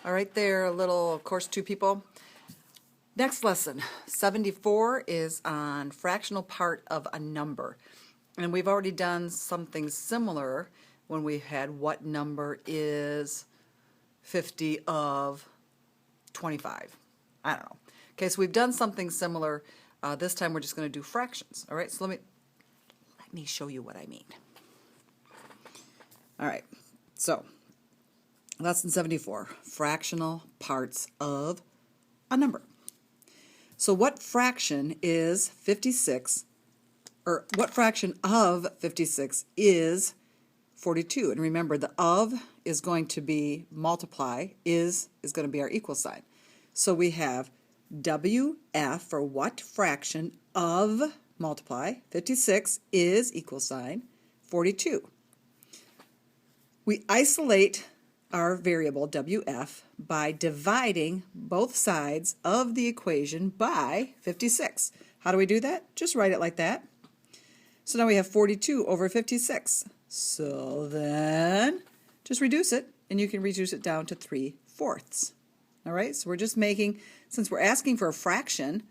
All right there, a little, of course, two people. Next lesson, 74 is on fractional part of a number. And we've already done something similar when we had what number is 50 of 25. I don't know. Okay, so we've done something similar. This time we're just going to do fractions. All right, so let me show you what I mean. All right, so lesson 74, fractional parts of a number. So what fraction is 56, or what fraction of 56 is 42? And remember, the of is going to be multiply, is going to be our equal sign. So we have WF for what fraction of multiply, 56 is equal sign 42. We isolate our variable WF by dividing both sides of the equation by 56. How do we do that? Just write it like that. So now we have 42 over 56. So then just reduce it, and you can reduce it down to 3/4. All right, so we're just making, since we're asking for a fraction,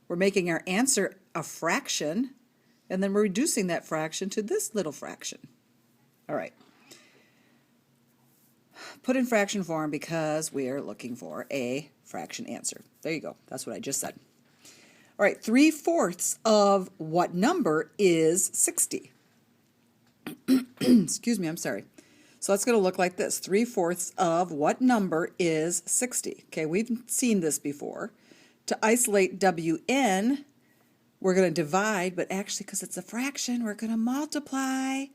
we're making our answer a fraction, and then we're reducing that fraction to this little fraction. All right. Put in fraction form because we are looking for a fraction answer. There you go. That's what I just said. All right, 3/4 of what number is 60? Excuse me, I'm sorry. So that's going to look like this. 3/4 of what number is 60? Okay, we've seen this before. To isolate WN, we're going to divide, but actually because it's a fraction, we're going to multiply.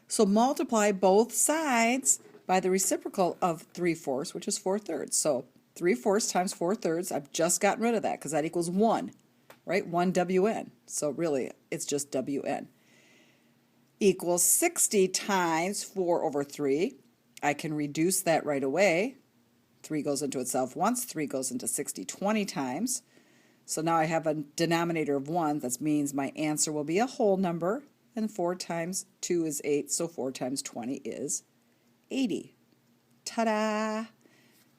So multiply both sides by the reciprocal of 3/4, which is 4/3. So 3/4 times 4/3, I've just gotten rid of that because that equals 1, right? 1 WN. So really, it's just WN. Equals 60 times 4 over 3. I can reduce that right away. 3 goes into itself once, 3 goes into 60 20 times. So now I have a denominator of 1. That means my answer will be a whole number, and 4 times 2 is 8, so 4 times 20 is 80. Ta-da!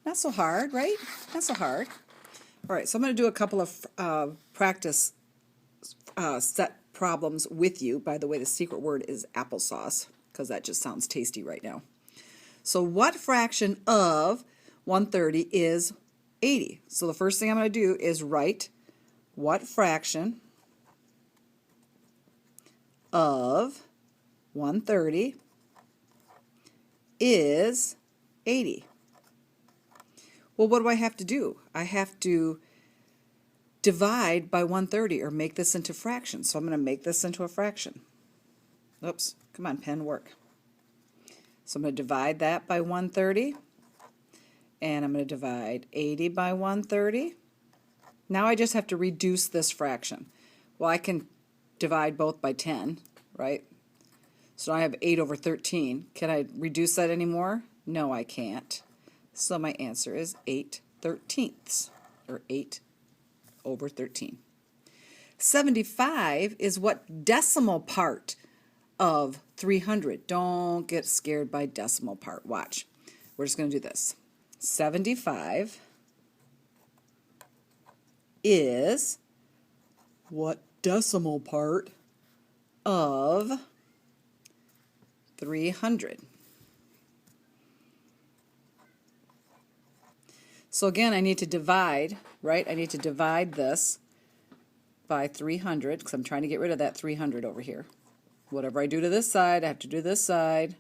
Not so hard, right? Not so hard. All right, so I'm going to do a couple of practice set problems with you. By the way, the secret word is applesauce, because that just sounds tasty right now. So what fraction of 130 is 80? So the first thing I'm going to do is write what fraction of 130 is 80. Well, what do I have to do? I have to divide by 130 or make this into fractions. So I'm going to make this into a fraction. Oops, come on, pen, work. So I'm going to divide that by 130, and I'm going to divide 80 by 130. Now I just have to reduce this fraction. Well, I can divide both by 10, right? So I have 8 over 13. Can I reduce that anymore? No, I can't. So my answer is 8/13, or 8 over 13. 75 is what decimal part of 300? Don't get scared by decimal part. Watch. We're just going to do this. 75 is what decimal part of 300? So again, I need to divide, right? I need to divide this by 300 because I'm trying to get rid of that 300 over here. Whatever I do to this side, I have to do this side.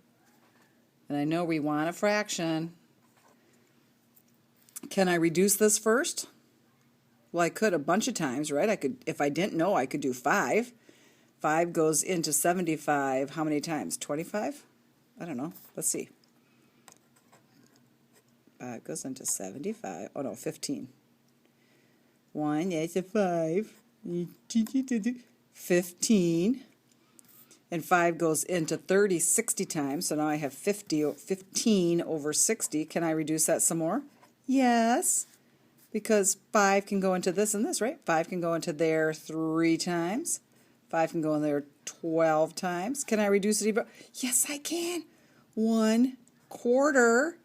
And I know we want a fraction. Can I reduce this first? Well, I could a bunch of times, right? I could, if I didn't know, I could do 5. 5 goes into 75 how many times? 25? I don't know. Let's see. 5 goes into 75. Oh, no, 15. 1, that's a 5. 15. And 5 goes into 30 60 times. So now I have 15 over 60. Can I reduce that some more? Yes. Because 5 can go into this and this, right? 5 can go into there 3 times. 5 can go in there 12 times. Can I reduce it even? Yes, I can. 1/4.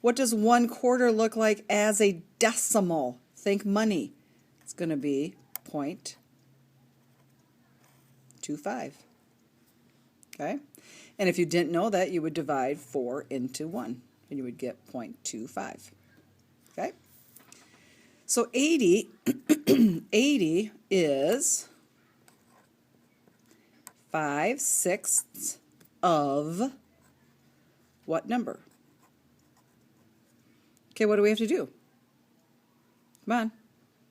What does 1/4 look like as a decimal? Think money. It's going to be 0.25. Okay? And if you didn't know that, you would divide 4 into 1, and you would get 0.25. Okay? So 80, 80 is 5/6 of what number? Okay, what do we have to do? Come on.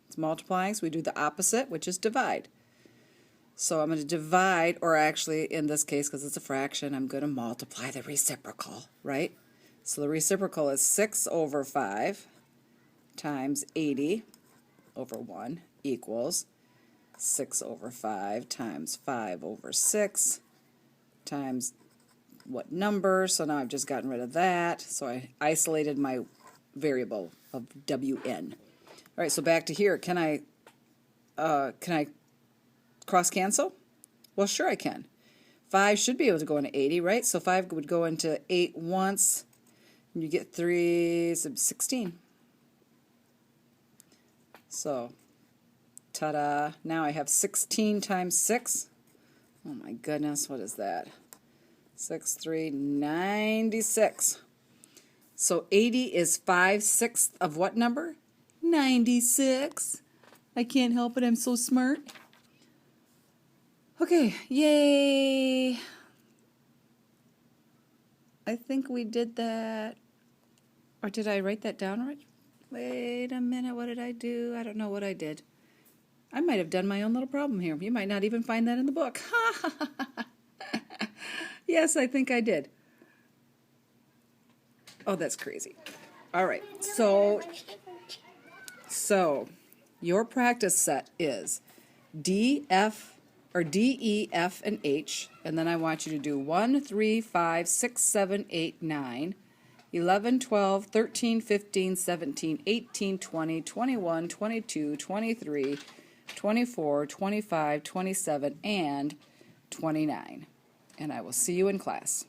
It's multiplying, so we do the opposite, which is divide. So I'm going to divide, or actually in this case, because it's a fraction, I'm going to multiply the reciprocal, right? So the reciprocal is 6/5 times 80 over 1 equals 6/5 times 5/6 times what number? So now I've just gotten rid of that. So I isolated my variable of Wn. All right, so back to here. Can I cross cancel? Well, sure I can. 5 should be able to go into 80, right? So 5 would go into 8 once, and you get 3 sub 16. So, ta-da. Now I have 16 times 6. Oh my goodness, what is that? 6, 3, 96. So 80 is 5/6 of what number? 96. I can't help it, I'm so smart. Okay, yay. I think we did that. Or did I write that down already? Wait a minute, what did I do? I don't know what I did. I might have done my own little problem here. You might not even find that in the book. Yes, I think I did. Oh, that's crazy. All right, so your practice set is D, F, or D, E, F, and H, and then I want you to do 1, 3, 5, 6, 7, 8, 9, 11, 12, 13, 15, 17, 18, 20, 21, 22, 23, 24, 25, 27, and 29. And I will see you in class.